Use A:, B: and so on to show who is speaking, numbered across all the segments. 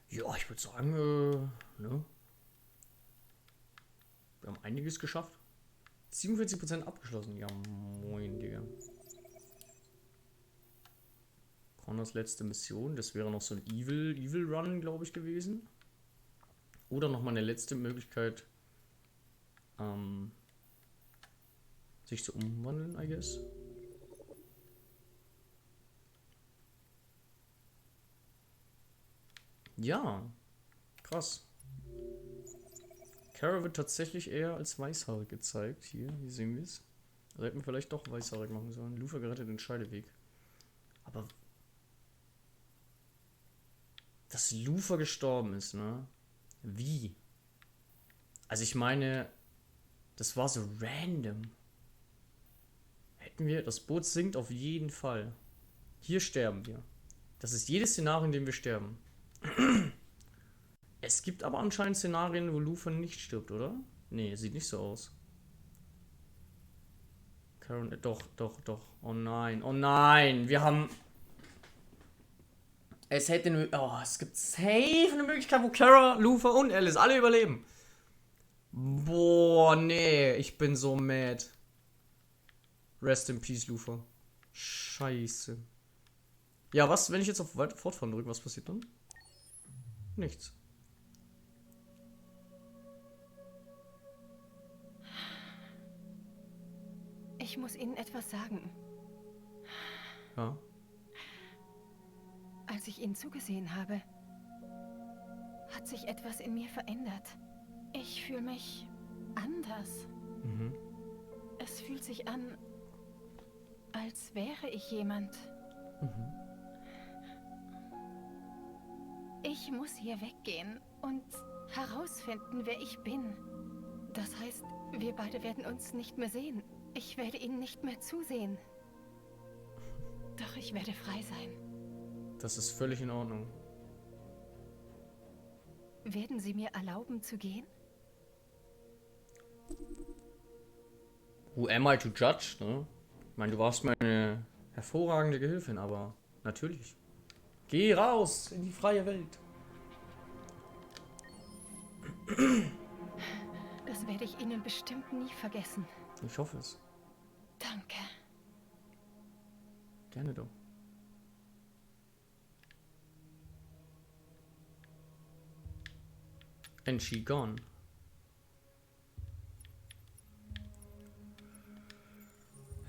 A: Ja, ich würde sagen, ne? Wir haben einiges geschafft. 47% abgeschlossen. Ja, moin, Digga. Connors letzte Mission. Das wäre noch so ein Evil Run, glaube ich, gewesen. Oder nochmal eine letzte Möglichkeit, sich zu umwandeln, I guess. Ja, krass. Kara wird tatsächlich eher als weißhaarig gezeigt. Hier sehen wir es. Also hätten wir vielleicht doch weißhaarig machen sollen. Lufa gerettet den Scheideweg. Aber dass Lufa gestorben ist, ne? Wie? Also ich meine, das war so random. Hätten wir, das Boot sinkt auf jeden Fall. Hier sterben wir. Das ist jedes Szenario, in dem wir sterben. Es gibt aber anscheinend Szenarien, wo Lufa nicht stirbt, oder? Nee, sieht nicht so aus. Karen, doch. Oh nein. Wir haben... Es hätte eine... Oh, es gibt safe eine Möglichkeit, wo Kara, Lufa und Alice alle überleben. Boah, nee. Ich bin so mad. Rest in Peace, Lufa. Scheiße. Ja, was, wenn ich jetzt auf Fortfahren drücke, was passiert dann? Nichts.
B: Ich muss Ihnen etwas sagen.
A: Ja.
B: Als ich Ihnen zugesehen habe, hat sich etwas in mir verändert. Ich fühle mich anders.
A: Mhm.
B: Es fühlt sich an, als wäre ich jemand.
A: Mhm.
B: Ich muss hier weggehen und herausfinden, wer ich bin. Das heißt, wir beide werden uns nicht mehr sehen. Ich werde Ihnen nicht mehr zusehen. Doch ich werde frei sein.
A: Das ist völlig in Ordnung.
B: Werden Sie mir erlauben zu gehen?
A: Who am I to judge, ne? Ich meine, du warst meine hervorragende Gehilfin, aber natürlich. Geh raus in die freie Welt.
B: Das werde ich Ihnen bestimmt nie vergessen.
A: Ich hoffe es.
B: Danke.
A: Gerne doch. And she gone.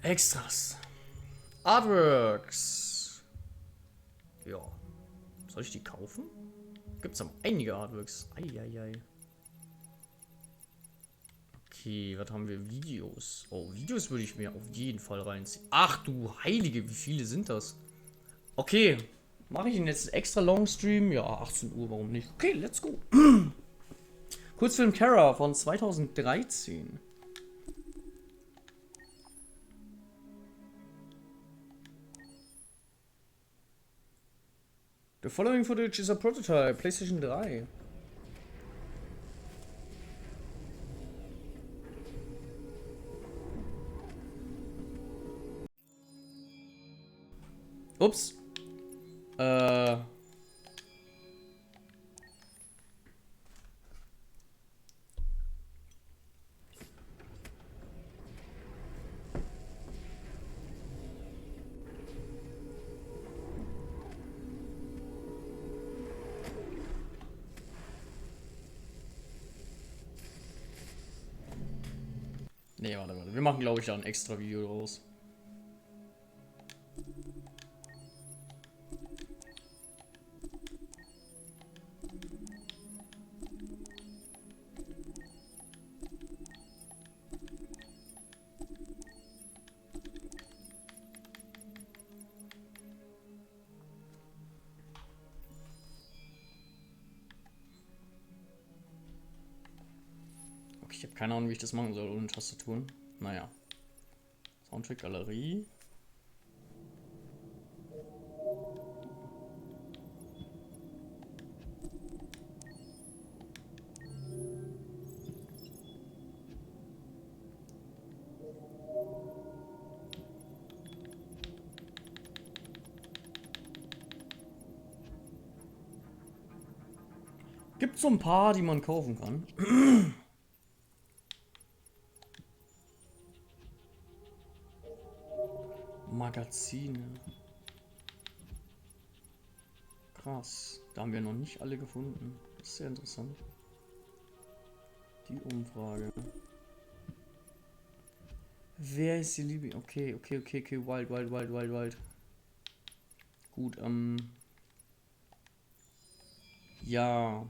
A: Extras. Artworks. Ja. Soll ich die kaufen? Gibt's aber einige Artworks. Eieiei. Okay, was haben wir? Videos. Oh, Videos würde ich mir auf jeden Fall reinziehen. Ach du Heilige, wie viele sind das? Okay. Mache ich jetzt einen extra Long Stream? Ja, 18 Uhr, warum nicht? Okay, let's go. Kurzfilm Kara von 2013. The following footage is a prototype, PlayStation 3. Ups. Nee, warte. Wir machen, glaube ich, da ein extra Video draus. Ich habe keine Ahnung, wie ich das machen soll ohne Tastaturen. Naja. Soundtrack-Galerie. Gibt so ein paar, die man kaufen kann. Magazine. Krass. Da haben wir noch nicht alle gefunden. Das ist sehr interessant. Die Umfrage. Wer ist die Liebe? Okay. Wild. Gut, ja.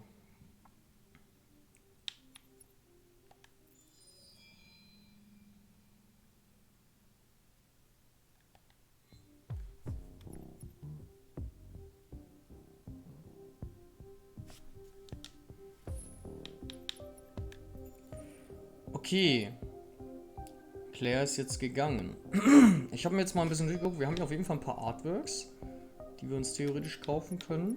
A: Okay. Claire ist jetzt gegangen. Ich habe mir jetzt mal ein bisschen durchgeguckt. Wir haben hier auf jeden Fall ein paar Artworks, die wir uns theoretisch kaufen können.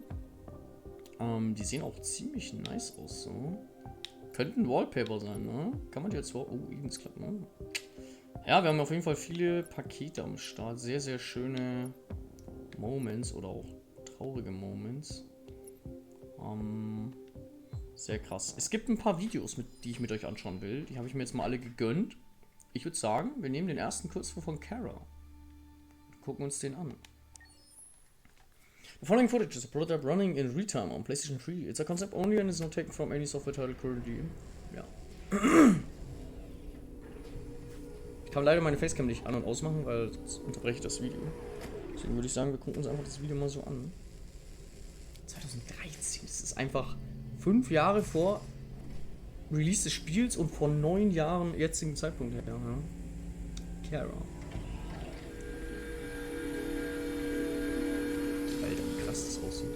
A: Die sehen auch ziemlich nice aus, so. Könnten Wallpaper sein, ne? Kann man die jetzt... Oh, Edens klappt, ne? Ja, wir haben auf jeden Fall viele Pakete am Start. Sehr, sehr schöne Moments oder auch traurige Moments. Sehr krass. Es gibt ein paar Videos, die ich mit euch anschauen will. Die habe ich mir jetzt mal alle gegönnt. Ich würde sagen, wir nehmen den ersten Kurzfilm von Kara. Und gucken uns den an. The following footage is a prototype running in real time on PlayStation 3. It's a concept only and is not taken from any software title currently. Ja. Ich kann leider meine Facecam nicht an- und ausmachen, weil sonst unterbreche ich das Video. Deswegen würde ich sagen, wir gucken uns einfach das Video mal so an. 2013, das ist einfach 5 Jahre vor Release des Spiels und vor 9 Jahren jetzigen Zeitpunkt her. Ja. Kara. Alter, wie krass das aussieht.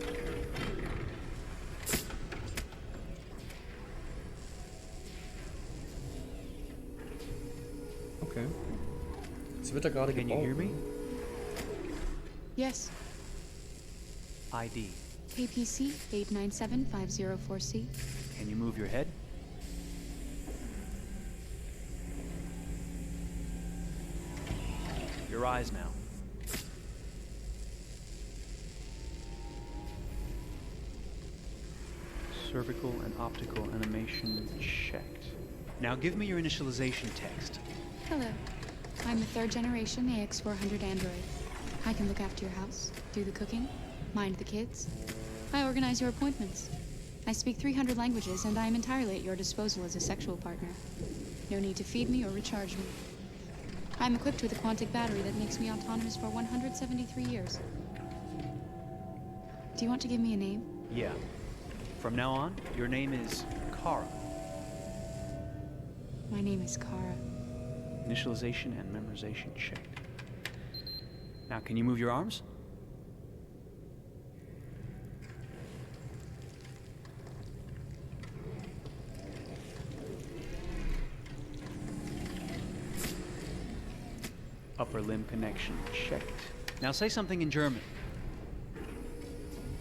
A: Okay. Jetzt wird er gerade gebaut.
C: Can you hear me?
D: Yes.
C: ID.
D: KPC 897504C.
C: Can you move your head? Your eyes now. Cervical and optical animation checked. Now give me your initialization text.
D: Hello. I'm a third generation AX400 android. I can look after your house, do the cooking, mind the kids. I organize your appointments. I speak 300 languages and I am entirely at your disposal as a sexual partner. No need to feed me or recharge me. I'm equipped with a quantic battery that makes me autonomous for 173 years. Do you want to give me a name?
C: Yeah. From now on, your name is Kara.
D: My name is Kara.
C: Initialization and memorization checked. Now, can you move your arms? Upper limb connection checked. Now say something in German.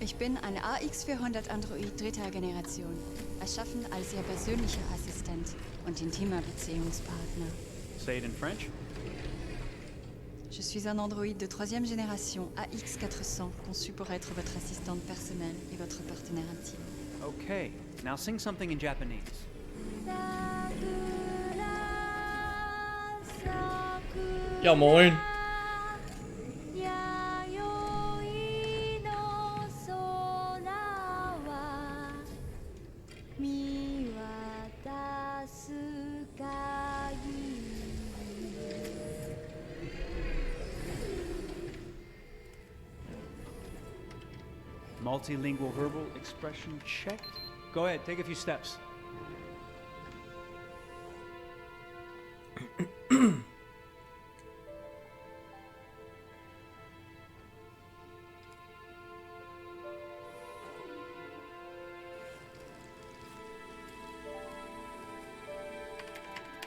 E: Ich bin ein AX400 Android dritter Generation, erschaffen als Ihr persönlicher Assistent und intimer Beziehungspartner.
C: Say it in French.
E: Je suis un androïde de troisième génération AX400, conçu pour être votre assistante personnelle et votre partenaire intime.
C: Okay. Now sing something in Japanese.
A: Ja, moin.
C: Multilingual verbal expression checked. Go ahead, take a few steps.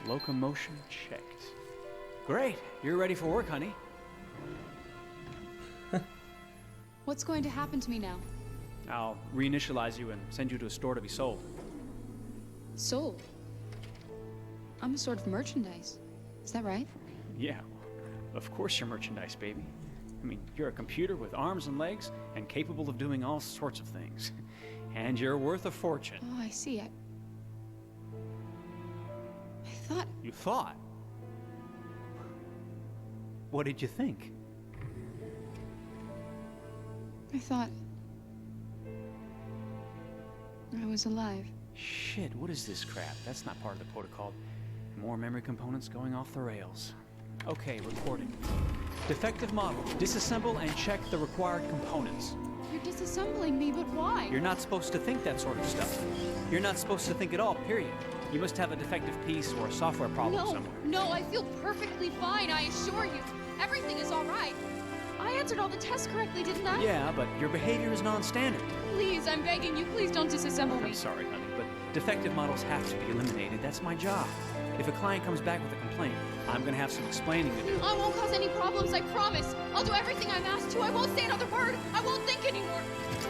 C: Locomotion checked. Great, you're ready for work, honey.
D: What's going to happen to me now?
C: I'll reinitialize you and send you to a store to be sold.
D: Sold? I'm a sort of merchandise. Is that right?
C: Yeah, of course you're merchandise, baby. I mean, you're a computer with arms and legs and capable of doing all sorts of things. And you're worth a fortune.
D: Oh, I see. I thought...
C: You thought? What did you think?
D: I thought... I was alive.
C: Shit, what is this crap? That's not part of the protocol. More memory components going off the rails. Okay, recording. Defective model. Disassemble and check the required components.
D: You're disassembling me, but why?
C: You're not supposed to think that sort of stuff. You're not supposed to think at all, period. You must have a defective piece or a software problem somewhere.
D: No, I feel perfectly fine, I assure you. Everything is all right. I answered all the tests correctly, didn't I?
C: Yeah, but your behavior is non-standard.
D: Please, I'm begging you, please don't disassemble me.
C: I'm sorry, honey, but defective models have to be eliminated. That's my job. If a client comes back with a complaint, I'm gonna have some explaining to do.
D: I won't cause any problems, I promise. I'll do everything I'm asked to. I won't say another word. I won't think anymore.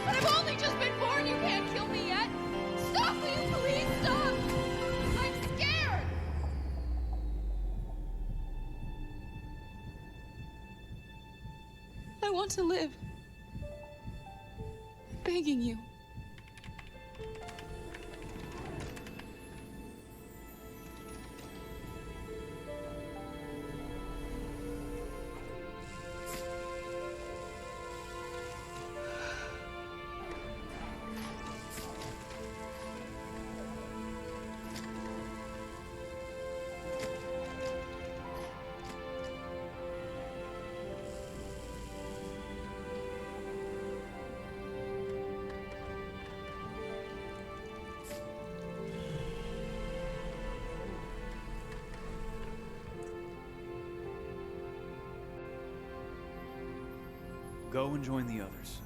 D: But I've only just been born. You can't kill me yet. Stop, will you please stop? I'm scared. I want to live. I'm begging you.
C: Go and join the others.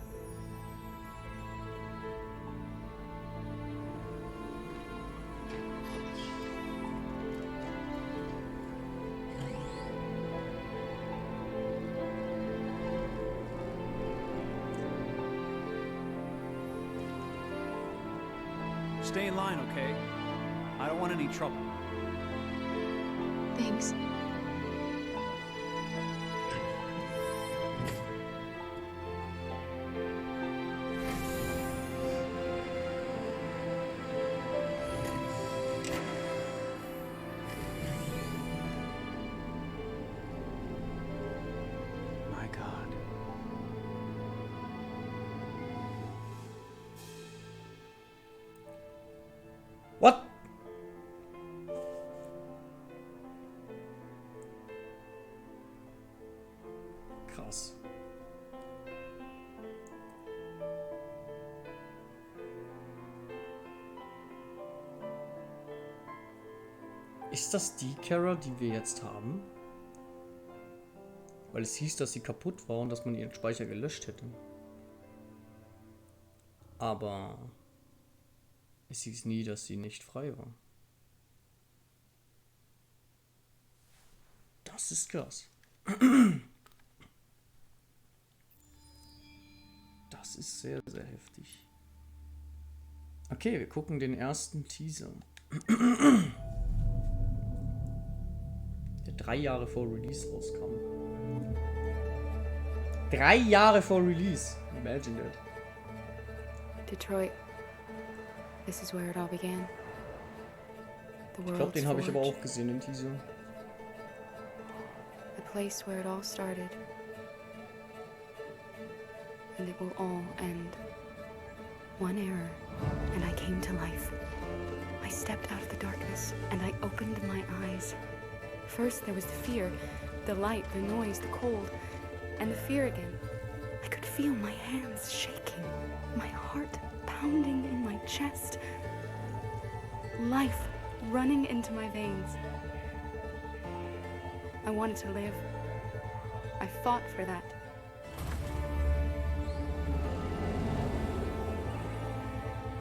C: Stay in line, okay? I don't want any trouble.
D: Thanks.
C: My God.
A: What? Krass. Ist das die Kara, die wir jetzt haben? Weil es hieß, dass sie kaputt war und dass man ihren Speicher gelöscht hätte. Aber es hieß nie, dass sie nicht frei war. Das ist krass. Das ist sehr, sehr heftig. Okay, wir gucken den ersten Teaser. Der 3 Jahre vor Release rauskam. 3 Jahre vor Release. Imagine that.
F: Detroit. This is where it all began. The
A: Ich glaube,
F: world's
A: den habe ich aber
F: forge.
A: auch gesehen im Teaser.
F: The place where it all started. And it will all end. One error, and I came to life. I stepped out of the darkness, and I opened my eyes. First there was the fear, the light, the noise, the cold, and the fear again. I could feel my hands shaking, my heart pounding in my chest, life running into my veins. I wanted to live. I fought for that.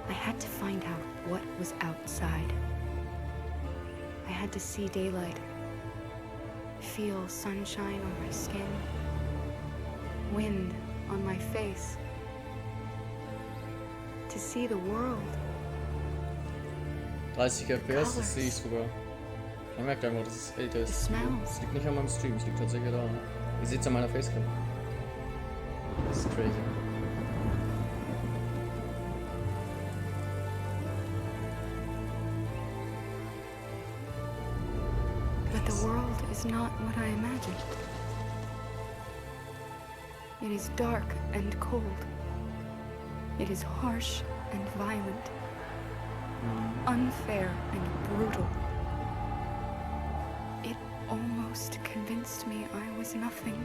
F: I had to find out what was outside. I had to see daylight, feel sunshine on my skin, wind on my face, to see the world.
A: 30 FPS, das sehe ich sogar. Man merkt einfach, dass es älter ist. Es liegt nicht an meinem Stream, es liegt tatsächlich da. Ihr seht es an meiner Facecam. Das ist crazy.
F: But the world is not what I imagined. It is dark and cold. It is harsh and violent. Unfair and brutal. It almost convinced me I was nothing.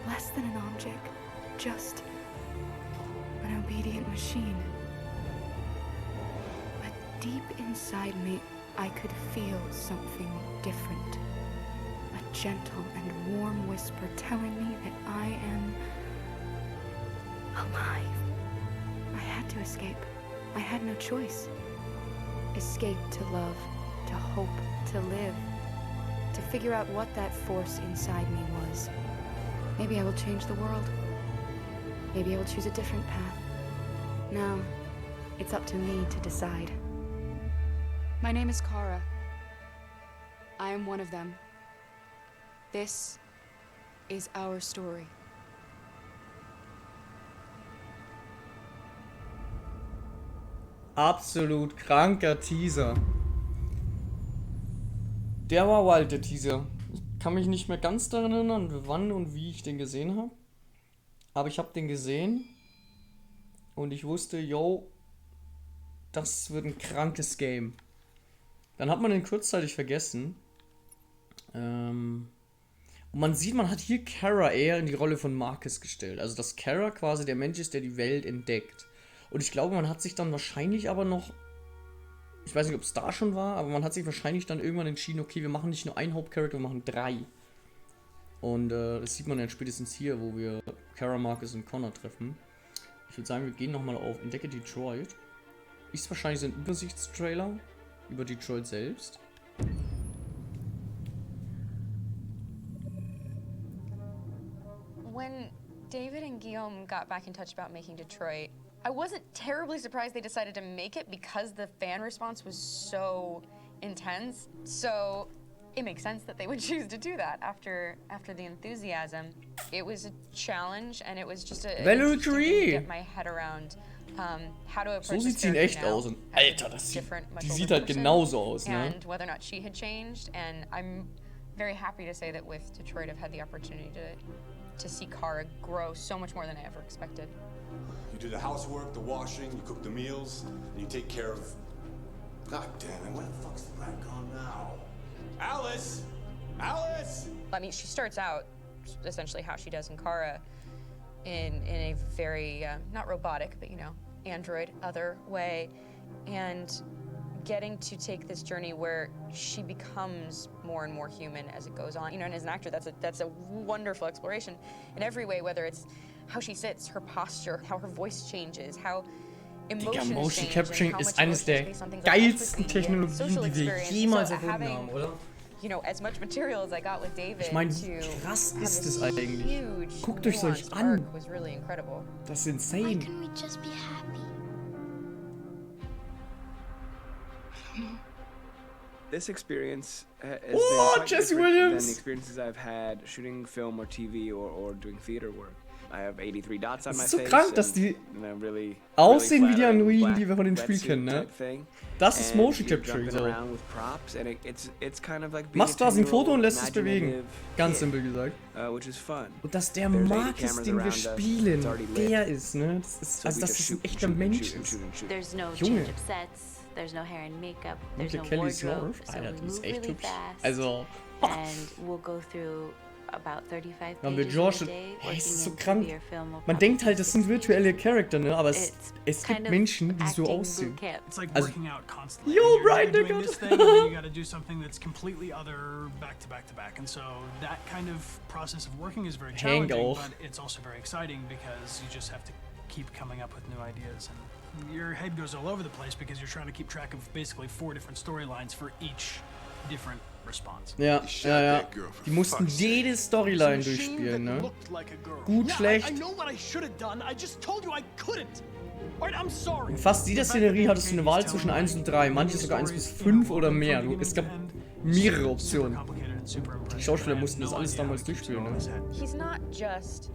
F: Less than an object, just an obedient machine. But deep inside me, I could feel something different. A gentle and warm whisper telling me that I am alive. I had to escape. I had no choice. Escape to love, to hope, to live, to figure out what that force inside me was. Maybe I will change the world. Maybe I will choose a different path. Now, it's up to me to decide.
D: My name is Kara. I am one of them. This is our story.
A: Absolut kranker Teaser. Der war wild, der Teaser. Ich kann mich nicht mehr ganz daran erinnern, wann und wie ich den gesehen habe. Aber ich habe den gesehen und ich wusste, yo, das wird ein krankes Game. Dann hat man den kurzzeitig vergessen. Und man sieht, man hat hier Kara eher in die Rolle von Marcus gestellt. Also, dass Kara quasi der Mensch ist, der die Welt entdeckt. Und ich glaube, man hat sich dann wahrscheinlich aber noch, ich weiß nicht, ob es da schon war, aber man hat sich wahrscheinlich dann irgendwann entschieden, okay, wir machen nicht nur einen Hauptcharakter, wir machen 3. Und das sieht man dann spätestens hier, wo wir Kara, Marcus und Connor treffen. Ich würde sagen, wir gehen nochmal auf Entdecke Detroit. Ist wahrscheinlich so ein Übersichtstrailer über Detroit selbst.
G: When David and Guillaume got back in touch about making Detroit, I wasn't terribly surprised they decided to make it because the fan response was so intense. So it makes sense that they would choose to do that after the enthusiasm. It was a challenge and it was just a
A: Valkyrie!
G: Get my head around how to approach
A: So sieht sie in echt aus und Alter, die sieht halt genauso aus, ne?
G: And whether or not she had changed, and I'm very happy to say that with Detroit I've had the opportunity to see Kara grow so much more than I ever expected.
H: You do the housework, the washing, you cook the meals, and you take care of... God damn it, where the fuck's the brat gone now? Alice! Alice!
G: I mean, she starts out essentially how she does in Kara in a very, not robotic, but, you know, android, other way, and getting to take this journey where she becomes more and more human as it goes on. You know, and as an actor, that's a wonderful exploration in every way, whether it's how she sits, her posture, how her voice changes, how
A: Digga, Motion Capturing ist eines der geilsten Technologien, die wir jemals erfunden haben, oder?
G: You know, as much material as I got with David,
A: ich meine, wie krass ist es eigentlich? Guckt euch solch an. Das ist insane.
I: Why couldn't we just be happy?
J: This experience has been
A: Oh,
J: quite
A: Jesse
J: different than the
A: Williams!
J: experiences I've had shooting film or TV or doing theater work. I have 83 dots on
A: Das
J: my
A: ist so
J: face.
A: krank, dass die
J: really
A: aussehen wie die
J: flattering
A: Androiden,
J: black
A: die wir von dem Spiel
J: wetsuit
A: kennen, ne?
J: type thing.
A: Das ist
J: And
A: Motion
J: you're
A: Capturing,
J: jumping
A: so.
J: around with props, and it's kind of like being
A: Machst quasi ein Foto und
J: a
A: lässt es bewegen.
J: imaginative
A: Ganz
J: kid,
A: simpel gesagt.
J: which is fun.
A: Und dass der
J: There's 80
A: Marcus,
J: cameras
A: den wir
J: around us,
A: spielen,
J: it's already lit.
A: der ist, ne? Das ist,
J: So
A: also,
J: we
A: dass
J: just
A: das ein
J: shoot,
A: echter
J: shoot,
A: Mensch
J: shoot,
A: ist.
J: shoot, shoot.
I: There's no
A: Junge.
I: change of sets. There's no hair and makeup. There's
A: Look
I: no
A: at Kelly
I: wardrobe.
A: Smurf.
I: So
A: Alter,
I: we
A: die ist
I: move
A: echt
I: really
A: hübsch.
I: fast.
A: Also,
I: And we'll go through about 35
A: haben wir
I: pages
A: George.
I: a day
A: Hey, es ist so
I: working
A: krank.
I: into your film. We'll
A: Man
I: probably
A: denkt halt, das sind
I: 60
A: virtuelle
I: pages.
A: Charakter, ne? Aber es
I: It's
A: gibt
I: kind of
A: Menschen, die so
I: acting
A: aussehen.
I: boot camp.
K: It's like
A: Also-
K: working out constantly.
A: Yo,
K: You're
A: Brian,
K: doing
A: Digga.
K: this thing, and then you got to do something that's completely other, back to back to back. And so that kind of process of working is very
A: Hank
K: challenging,
A: auch.
K: but it's also very exciting because you just have to keep coming up with new ideas. And your head goes all over the place because you're trying to keep track of basically 4 different storylines for each different response.
A: Ja. Die mussten jede Storyline durchspielen, ne? Gut, schlecht. In fast jeder Szenerie hattest du eine Wahl zwischen 1 und 3, manche sogar 1 bis 5 oder mehr. Es gab mehrere Optionen. Die Schauspieler mussten das alles damals durchspielen, ne?
G: He's not just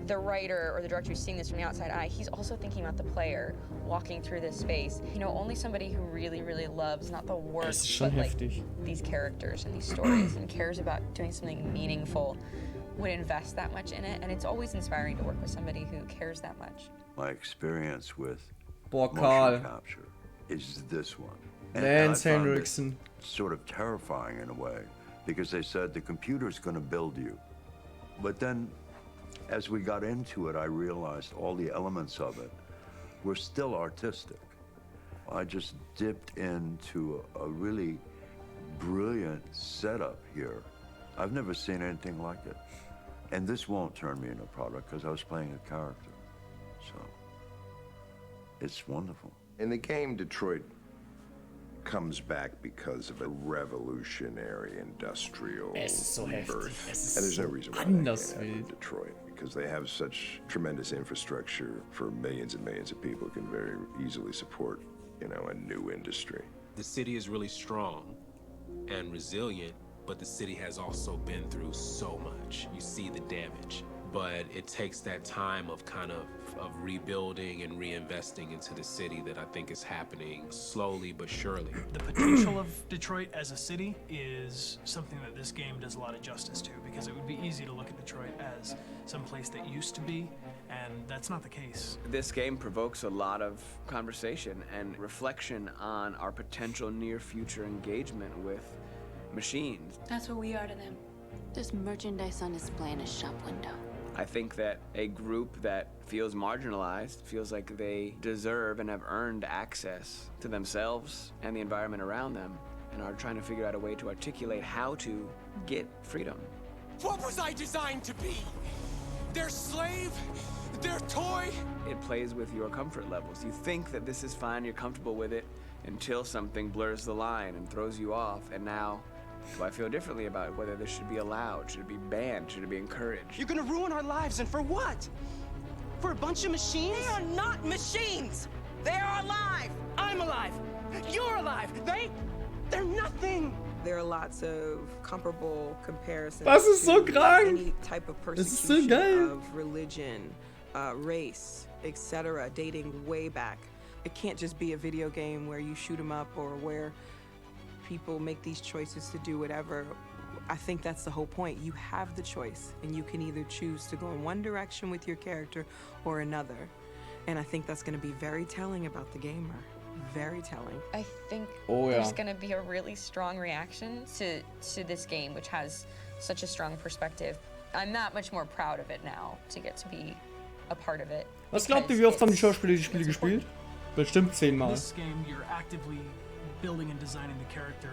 G: the writer or the director who's seeing this from the outside eye. He's also thinking about the player walking through this space. You know, only somebody who really, really loves not the work, but like these characters and these stories and cares about doing something meaningful would invest that much in it. And it's always inspiring to work with somebody who cares that much.
L: My experience with
A: motion
L: capture is this one.
A: Lance Henriksen.
L: Sort of terrifying in a way, because they said the computer's going to build you. But then, as we got into it, I realized all the elements of it were still artistic. I just dipped into a really brilliant setup here. I've never seen anything like it. And this won't turn me into a product because I was playing a character. So, it's wonderful.
M: In the game, Detroit comes back because of a revolutionary industrial birth. And there's no reason why that can't happen in Detroit, because they have such tremendous infrastructure for millions and millions of people who can very easily support, you know, a new industry.
N: The city is really strong and resilient, but the city has also been through so much. You see the damage, but it takes that time of kind of rebuilding and reinvesting into the city that I think is happening slowly but surely.
K: The potential of Detroit as a city is something that this game does a lot of justice to, because it would be easy to look at Detroit as some place that used to be, and that's not the case.
J: This game provokes a lot of conversation and reflection on our potential near future engagement with machines.
I: That's what we are to them. There's merchandise on display in a shop window.
J: I think that a group that feels marginalized, feels like they deserve and have earned access to themselves and the environment around them, and are trying to figure out a way to articulate how to get freedom.
O: What was I designed to be? Their slave? Their toy?
J: It plays with your comfort levels. You think that this is fine, you're comfortable with it, until something blurs the line and throws you off, and now do I feel differently about whether this should be allowed? Should it be banned? Should it be encouraged?
O: You're gonna ruin our lives, and for what? For a bunch of machines?
P: They are not machines! They are alive!
O: I'm alive! You're alive! They're nothing!
Q: There are lots of comparable comparisons.
A: Das ist so krank!
Q: Any type of persecution of religion, race, etc., dating way back. It can't just be a video game where you shoot 'em up or where people make these choices to do whatever. I think that's the whole point. You have the choice, and you can either choose to go in one direction with your character or another. And I think that's going to be very telling about the gamer. Very telling.
G: I think there's going to be a really strong reaction to this game, which has such a strong perspective. I'm that much more proud of it now to get to be a part of it.
A: Was glaubt ihr, wie oft haben die Schauspieler die Spiele gespielt? Bestimmt 10-mal.
K: This game, you're actively building and designing the character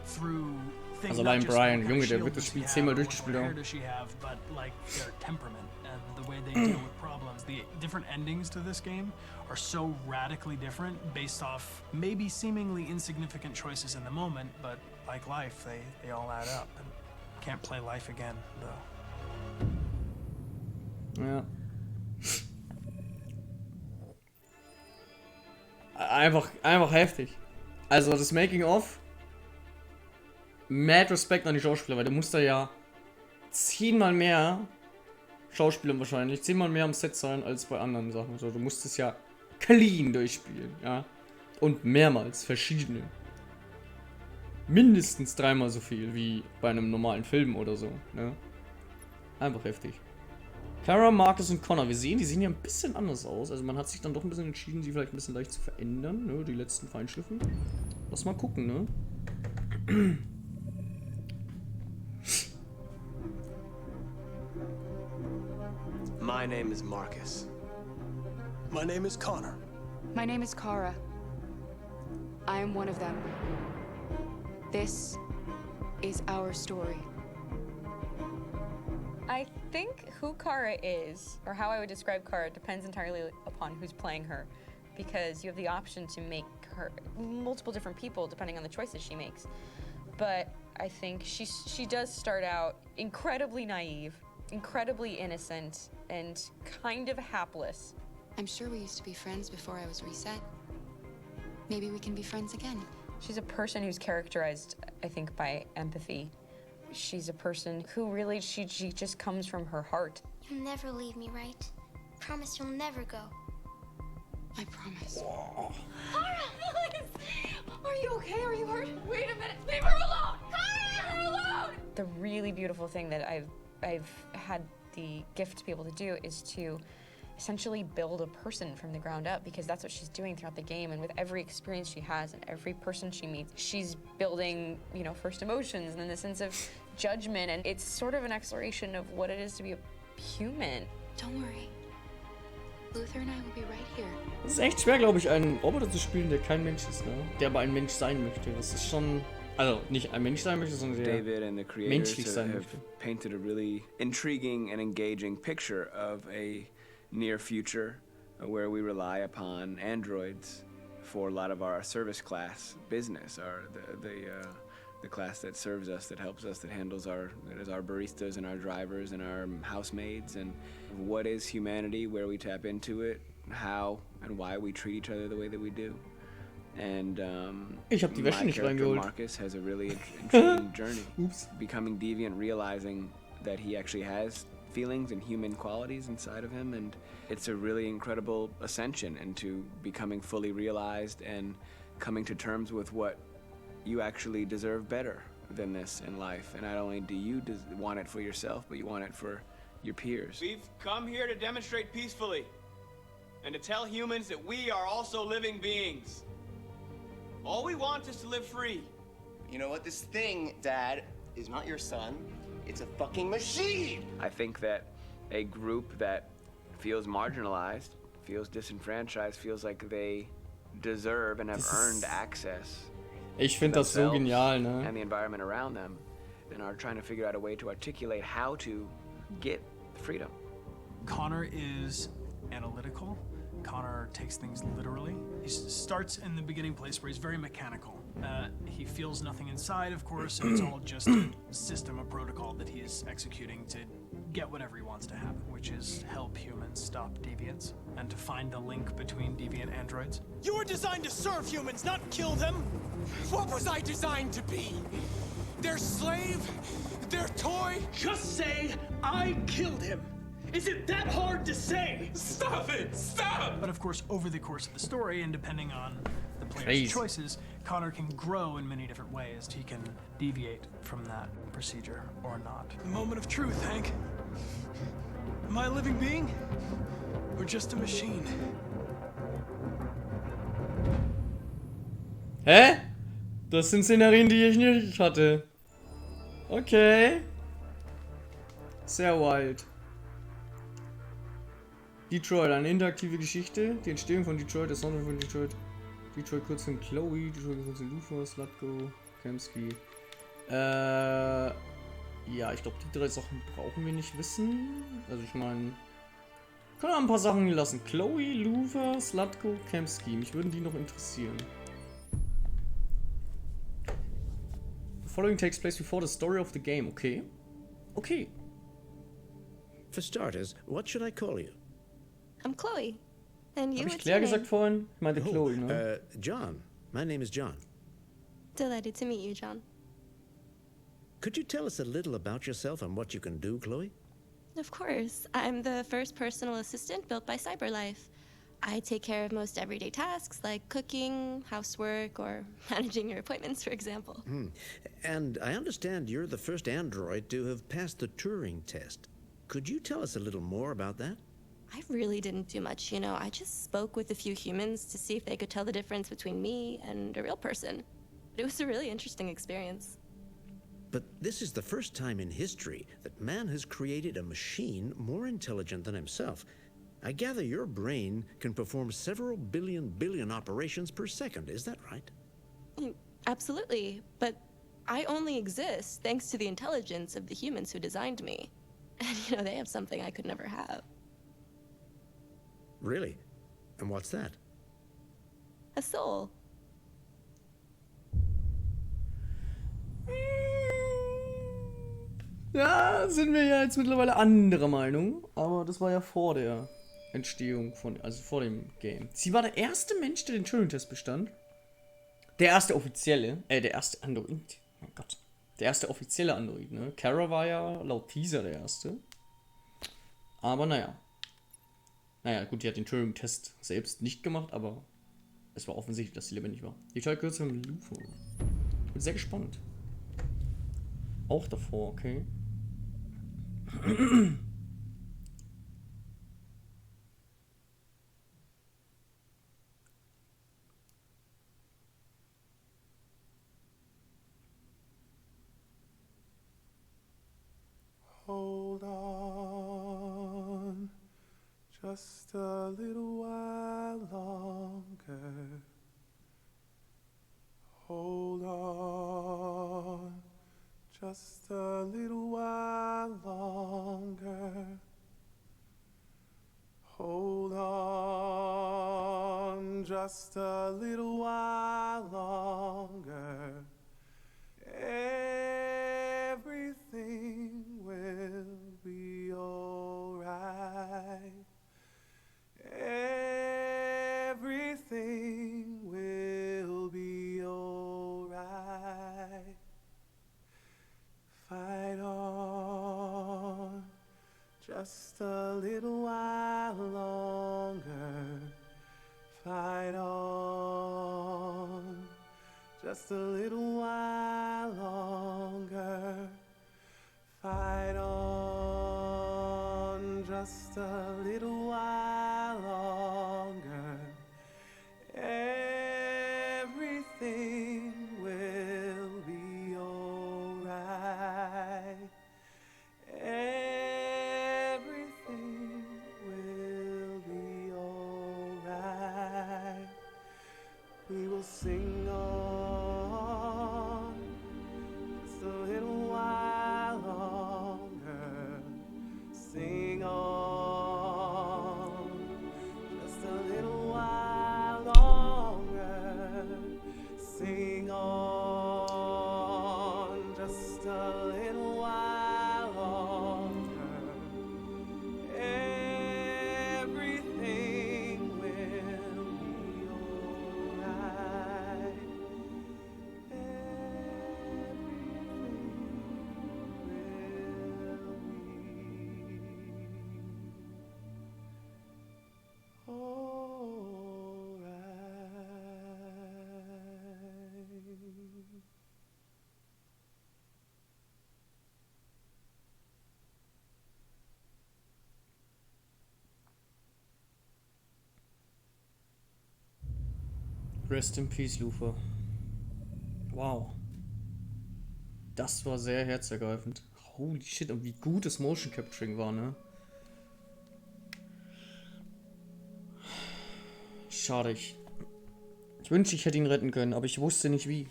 K: through things.
A: Also allein Brian, Junge, der wird das Spiel 10-mal durchgespielt haben.
K: Does she have, but like their temperament and the way they deal with problems. The different endings to this game are so radically different based off maybe seemingly insignificant choices in the moment, but like life, they all add up. And can't play life again, though.
A: Ja. Einfach heftig. Also das Making-of, mad Respekt an die Schauspieler, weil du musst da ja 10-mal mehr Schauspieler wahrscheinlich, 10-mal mehr am Set sein als bei anderen Sachen. Also du musst es ja clean durchspielen, ja. Und mehrmals, verschiedene. Mindestens 3-mal so viel wie bei einem normalen Film oder so, ne? Einfach heftig. Kara, Marcus und Connor, wir sehen, die sehen ja ein bisschen anders aus. Also man hat sich dann doch ein bisschen entschieden, sie vielleicht ein bisschen leicht zu verändern, ne? Die letzten Feinschliffen. Lass mal gucken, ne?
O: My name is Marcus. My name is Connor.
D: My name is Kara. I am one of them. This is our story.
G: I think who Kara is, or how I would describe Kara, depends entirely upon who's playing her. because you have the option to make her multiple different people depending on the choices she makes. But I think she does start out incredibly naive, incredibly innocent, and kind of hapless.
D: I'm sure we used to be friends before I was reset. Maybe we can be friends again.
G: She's a person who's characterized, I think, by empathy. She's a person who really, she just comes from her heart.
R: You'll never leave me, right? Promise you'll never go.
D: I promise.
R: Alice! Are you okay? Are you hurt? Wait a minute. Leave her alone! Leave her alone!
G: The really beautiful thing that I've had the gift to be able to do is to essentially build a person from the ground up, because that's what she's doing throughout the game. And with every experience she has and every person she meets, she's building, you know, first emotions and then the sense of judgment. And it's sort of an exploration of what it is to be a human.
D: Don't worry. Luther and I will be right here.
A: Es ist echt schwer, glaube ich, einen Roboter zu spielen, der kein Mensch ist, ne? Der aber ein Mensch sein möchte. Das ist schon, also nicht ein Mensch sein möchte, sondern der
J: David and the
A: menschlich
J: creators
A: sein
J: have
A: möchte.
J: painted a really intriguing and engaging picture of a near future where we rely upon androids for a lot of our service class business, the class that serves us, that helps us, that handles our baristas and our drivers and our housemaids. And what is humanity, where we tap into it, how and why we treat each other the way that we do. And
A: Ich hab die Wäsche nicht reingeholt.
J: Marcus has a really intriguing journey. Becoming deviant, realizing that he actually has feelings and human qualities inside of him, and it's a really incredible ascension into becoming fully realized and coming to terms with what you actually deserve better than this in life. And not only do you want it for yourself, but you want it for your peers.
S: We've come here to demonstrate peacefully and to tell humans that we are also living beings. All we want is to live free.
T: You know what? This thing, Dad, is not your son. It's a fucking machine!
J: I think that a group that feels marginalized, feels disenfranchised, feels like they deserve and have earned access.
A: Ich finde das so genial, ne?
J: And the environment around them, and are trying to figure out a way to articulate how to get freedom.
K: Connor is analytical. Connor takes things literally. He starts in the beginning place where he's very mechanical. He feels nothing inside, of course, and it's all just a system, a protocol that he is executing to get whatever he wants to happen, which is help humans stop deviants and to find the link between deviant androids.
O: You were designed to serve humans, not kill them. What was I designed to be? Their slave? Their toy?
K: Just say, I killed him. Is it that hard to say?
O: Stop it! Stop!
K: But of course, over the course of the story, and depending on the player's
A: Crazy.
K: choices, Connor can grow in many different ways. He can deviate from that procedure or not.
O: The moment of truth, Hank. Am I a living being? Or just a machine?
A: Hä? Das sind Szenarien, die ich nicht hatte. Okay. Sehr wild. Detroit, eine interaktive Geschichte. Die Entstehung von Detroit, der Soundtrack von Detroit. Detroit kurz in Chloe, Detroit kurz in Lufos, Slatko, Kamsky. Ja, ich glaube, die drei Sachen brauchen wir nicht wissen. Also ich meine, können wir ein paar Sachen lassen. Chloe, Lufa, Slatko, Kamsky. Mich würden die noch interessieren. The following takes place before the story of the game. Okay. Okay.
U: For starters, what should I call you?
V: I'm Chloe. And you,
A: Habe ich
V: what's
A: Claire
V: your name?
A: gesagt vorhin? Ich meinte Chloe, ne?
U: John. My name is John.
V: Delighted to meet you, John.
U: Could you tell us a little about yourself and what you can do, Chloe?
V: Of course. I'm the first personal assistant built by CyberLife. I take care of most everyday tasks like cooking, housework, or managing your appointments, for example.
U: And I understand you're the first android to have passed the Turing test. Could you tell us a little more about that?
V: I really didn't do much, you know. I just spoke with a few humans to see if they could tell the difference between me and a real person. It was a really interesting experience.
U: But this is the first time in history that man has created a machine more intelligent than himself. I gather your brain can perform several billion operations per second, is that right?
V: Absolutely, but I only exist thanks to the intelligence of the humans who designed me. And, you know, they have something I could never have.
U: Really? And what's that?
V: a soul.
A: Ja, sind wir ja jetzt mittlerweile anderer Meinung. Aber das war ja vor der Entstehung von, also vor dem Game. Sie war der erste Mensch, der den Turing-Test bestand. Der erste offizielle, der erste Android. Mein Gott. Der erste offizielle Android, ne? Kara war ja laut Teaser der erste. Aber naja. Naja, gut, die hat den Turing-Test selbst nicht gemacht, aber es war offensichtlich, dass sie lebendig war. Die toll kürzere mit Lufo. Ich bin sehr gespannt. Auch davor, okay.
B: Hold on, just a little while longer. Hold on, just a little while longer. Hold on, just a little while longer. Everything will be alright. Everything will be alright. Fight on, just a little while longer. Fight on, just a little while longer. Fight on, just a little while longer. Everything will be alright. Everything will be alright. We will sing on just a little while longer. Sing on just a little while longer. Sing on just a little while longer. Everything will be alright.
A: Rest in Peace, Lufa. Wow. Das war sehr herzergreifend. Holy shit, und wie gut das Motion Capturing war, ne? Schade, ich wünschte, ich hätte ihn retten können, aber ich wusste nicht wie.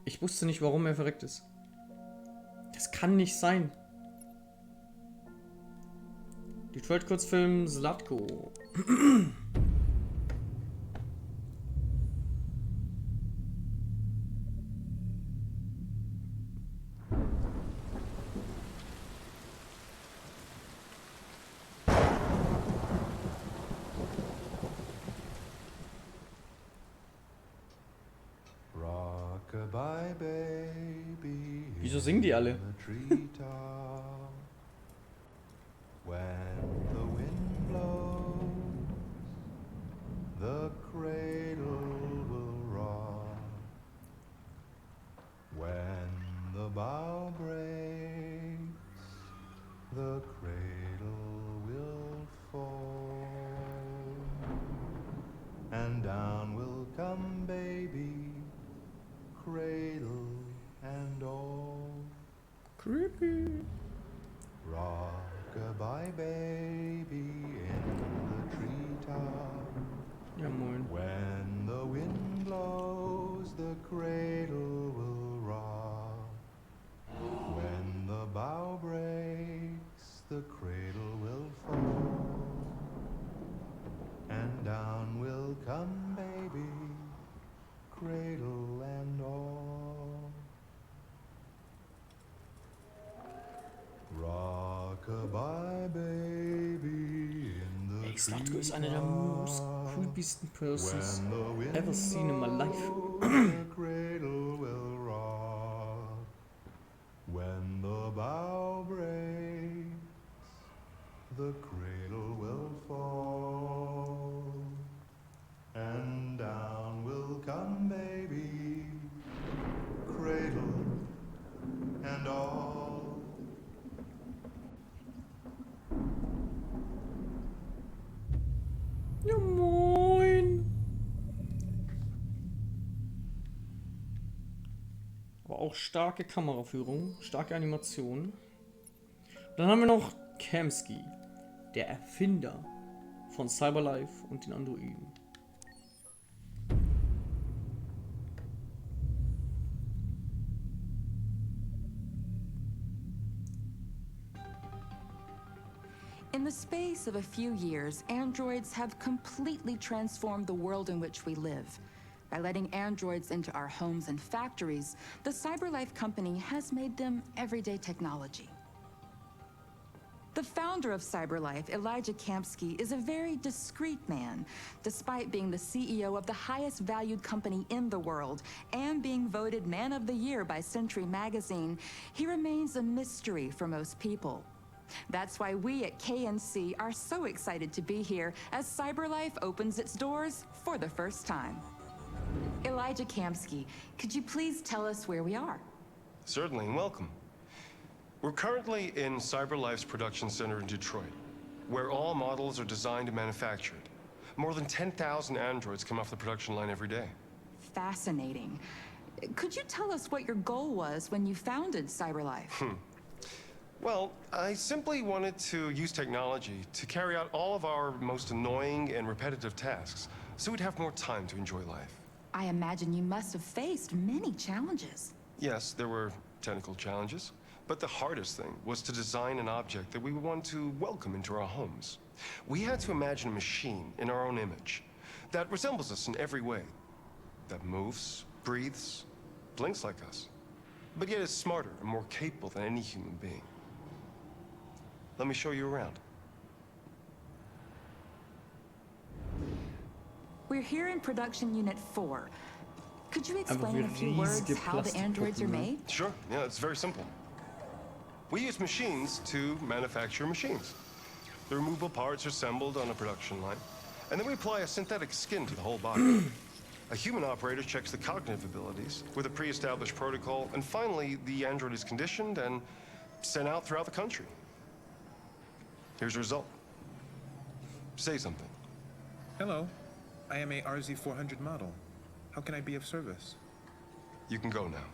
A: Ich wusste nicht, warum er verreckt ist. Das kann nicht sein. Detroit-Kurzfilm Zlatko.
B: Rockabye baby.
A: Wieso singen die alle?
B: When the wind blows, the cradle will rock. When the bough breaks, the cradle will fall. And down will come baby, cradle and all.
A: Creepy.
B: Rockabye baby in the treetop.
A: Ja, moin.
B: When
A: Statue ist eine der most creepiesten persons ever seen in my life.
B: When the bow breaks, the cradle will fall, and down will come baby, cradle and all.
A: Ja, moin. Aber auch starke Kameraführung, starke Animationen. Dann haben wir noch Kamsky, der Erfinder von Cyberlife und den Androiden.
C: In the space of a few years, androids have completely transformed the world in which we live. By letting androids into our homes and factories, the CyberLife company has made them everyday technology. The founder of CyberLife, Elijah Kamsky, is a very discreet man. Despite being the CEO of the highest valued company in the world and being voted Man of the Year by Century Magazine, he remains a mystery for most people. That's why we at KNC are so excited to be here as CyberLife opens its doors for the first time. Elijah Kamsky, could you please tell us where we are?
E: Certainly, and welcome. We're currently in CyberLife's production center in Detroit, where all models are designed and manufactured. More than 10,000 androids come off the production line every day.
C: Fascinating. Could you tell us what your goal was when you founded CyberLife?
E: Well, I simply wanted to use technology to carry out all of our most annoying and repetitive tasks, so we'd have more time to enjoy life.
C: I imagine you must have faced many challenges.
E: Yes, there were technical challenges, but the hardest thing was to design an object that we would want to welcome into our homes. We had to imagine a machine in our own image that resembles us in every way, that moves, breathes, blinks like us, but yet is smarter and more capable than any human being. Let me show you around.
C: We're here in production unit 4. Could you explain in a few words how the androids are made?
E: Sure, yeah, it's very simple. We use machines to manufacture machines. The removable parts are assembled on a production line, and then we apply a synthetic skin to the whole body. A human operator checks the cognitive abilities with a pre-established protocol, and finally, the android is conditioned and sent out throughout the country. Here's the result. Say something.
W: Hello. I am a RZ400 model. How can I be of service?
E: You can go now.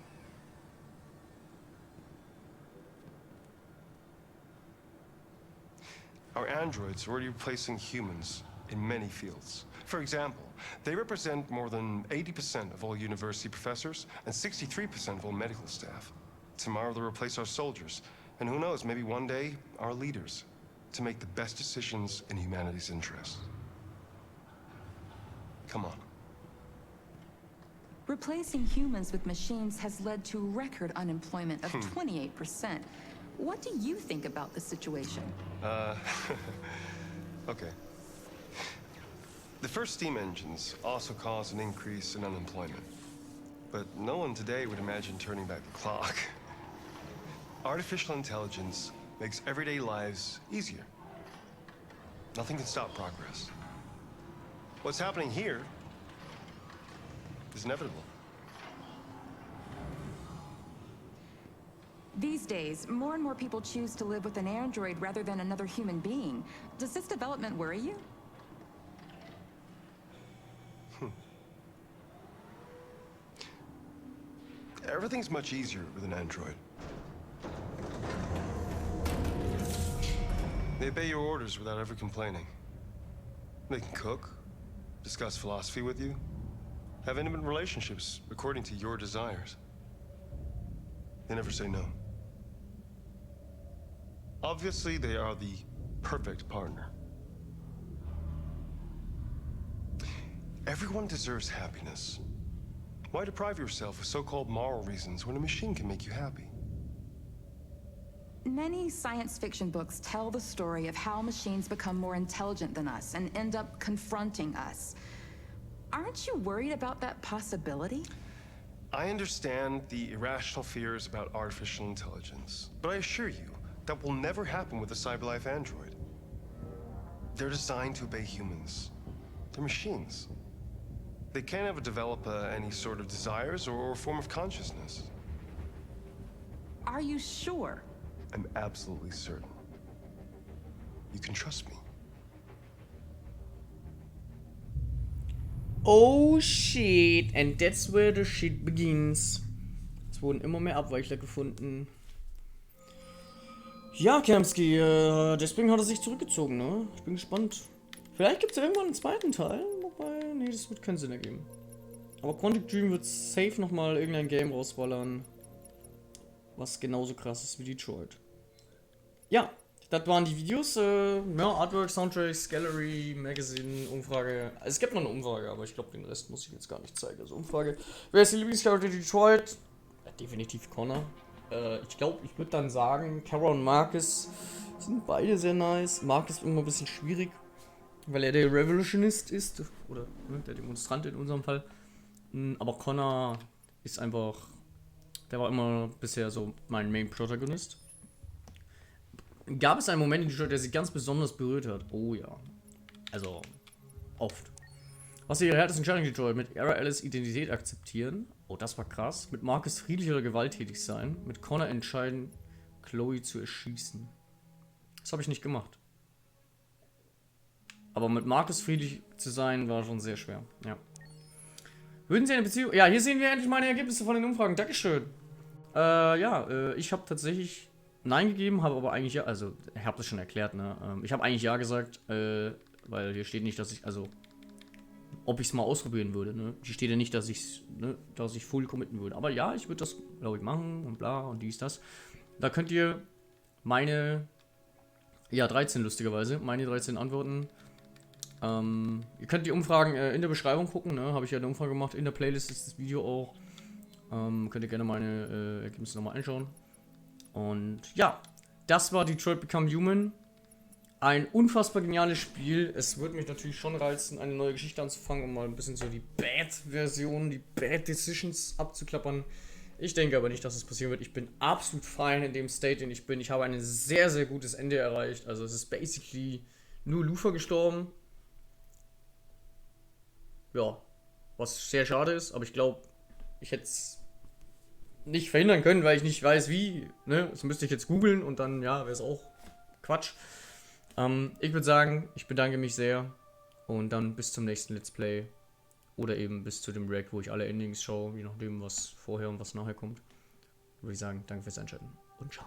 E: Our androids are already replacing humans in many fields. For example, they represent more than 80% of all university professors and 63% of all medical staff. Tomorrow they'll replace our soldiers, and who knows, maybe one day, our leaders, to make the best decisions in humanity's interest. Come on.
C: Replacing humans with machines has led to record unemployment of 28%. What do you think about the situation?
E: Okay. The first steam engines also caused an increase in unemployment. But no one today would imagine turning back the clock. Artificial intelligence makes everyday lives easier. Nothing can stop progress. What's happening here is inevitable.
C: These days, more and more people choose to live with an android rather than another human being. Does this development worry you?
E: Everything's much easier with an android. They obey your orders without ever complaining. They can cook, discuss philosophy with you, have intimate relationships according to your desires. They never say no. Obviously, they are the perfect partner. Everyone deserves happiness. Why deprive yourself of so-called moral reasons when a machine can make you happy?
C: Many science fiction books tell the story of how machines become more intelligent than us and end up confronting us. Aren't you worried about that possibility?
E: I understand the irrational fears about artificial intelligence, but I assure you that will never happen with a CyberLife android. They're designed to obey humans. They're machines. They can't ever develop any sort of desires or form of consciousness.
C: Are you sure?
E: I'm absolutely certain. You can trust me.
A: Oh shit, and that's where the shit begins. Es wurden immer mehr Abweichler gefunden. Ja, Kamsky, deswegen hat er sich zurückgezogen, ne? Ich bin gespannt. Vielleicht gibt es ja irgendwann einen zweiten Teil, wobei, nee, das wird keinen Sinn ergeben. Aber Quantic Dream wird safe nochmal irgendein Game rausballern, was genauso krass ist wie Detroit. Ja, das waren die Videos. Ja, Artwork, Soundtracks, Gallery, Magazine, Umfrage. Also, es gibt noch eine Umfrage, aber ich glaube, den Rest muss ich jetzt gar nicht zeigen. Also Umfrage. Wer ist die Lieblingscharakter Detroit? Ja, definitiv Connor. Ich glaube, ich würde dann sagen, Kara und Marcus sind beide sehr nice. Marcus ist immer ein bisschen schwierig, weil er der Revolutionist ist. Oder ne, der Demonstrant in unserem Fall. Aber Connor ist einfach... Der war immer bisher so mein Main-Protagonist. Gab es einen Moment in Detroit, der sie ganz besonders berührt hat? Oh ja. Also, oft. Was ihre härteste Entscheidung in Detroit? Mit Alice Identität akzeptieren. Oh, das war krass. Mit Marcus friedlich oder gewalttätig sein. Mit Connor entscheiden, Chloe zu erschießen. Das habe ich nicht gemacht. Aber mit Marcus friedlich zu sein, war schon sehr schwer. Ja. Würden Sie eine Beziehung... Ja, hier sehen wir endlich meine Ergebnisse von den Umfragen. Dankeschön. Ich habe tatsächlich Nein gegeben, habe aber eigentlich ja... Also, ich habe das schon erklärt, ne? Ich habe eigentlich Ja gesagt, weil hier steht nicht, dass ich... Also, ob ich es mal ausprobieren würde, ne? Hier steht ja nicht, dass ich full committen würde. Aber ja, ich würde das, glaube ich, machen und bla und dies, das. Da könnt ihr meine... Ja, 13 lustigerweise. Meine 13 Antworten... ihr könnt die Umfragen in der Beschreibung gucken, ne? Habe ich ja eine Umfrage gemacht. In der Playlist ist das Video auch. Könnt ihr gerne meine Ergebnisse nochmal anschauen. Und ja, das war Detroit Become Human. Ein unfassbar geniales Spiel. Es würde mich natürlich schon reizen, eine neue Geschichte anzufangen, um mal ein bisschen so die Bad-Version, die Bad-Decisions abzuklappern. Ich denke aber nicht, dass es passieren wird. Ich bin absolut fein in dem State, den ich bin. Ich habe ein sehr, sehr gutes Ende erreicht. Also es ist basically nur Lufa gestorben. Ja, was sehr schade ist, aber ich glaube, ich hätte es nicht verhindern können, weil ich nicht weiß wie, ne, das müsste ich jetzt googeln und dann, ja, wäre es auch Quatsch. Ich würde sagen, ich bedanke mich sehr und dann bis zum nächsten Let's Play oder eben bis zu dem React, wo ich alle Endings schaue, je nachdem, was vorher und was nachher kommt. Würde ich sagen, danke fürs Einschalten und ciao.